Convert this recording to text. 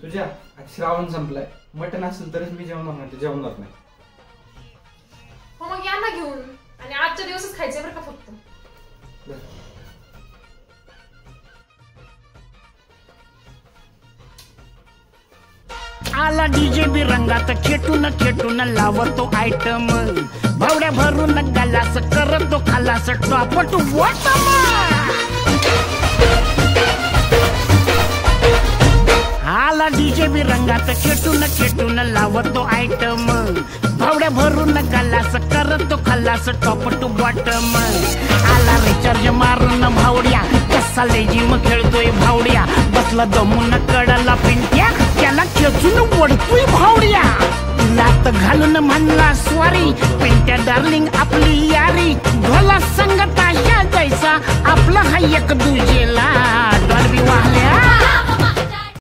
तुझ्या आज श्रावण संपलाय, मटण असेल तरच मी जेवणार नाही, जेवणार नाही. हो मग या ना घेऊन, आणि आजच्या दिवसच खायचे बरं का फक्त. आला डीजे बी रंगात खेटून खेटून लावतो आयटम, भावड्या भरून गलास करतो खालास टॉप टू बॉटम. आला डीजे बी रंगात खेटून खेटून लावतो आयटम, भावड्या भरून गलास करतो खालास टॉप टू बॉटम. आला रिचार्ज मारून भावड्या, कसा लेजिम खेळतोय भावड्या, बसला दमून कडला पिंट्या, त्याला खेचून वडतोय भावड्या. लात घालून म्हणला स्वारी, पिंट्या डार्लिंग आपली यारी, भला संगत अशा जैसा आपला हा एक दुजेला. डॉल्बी वाहल्या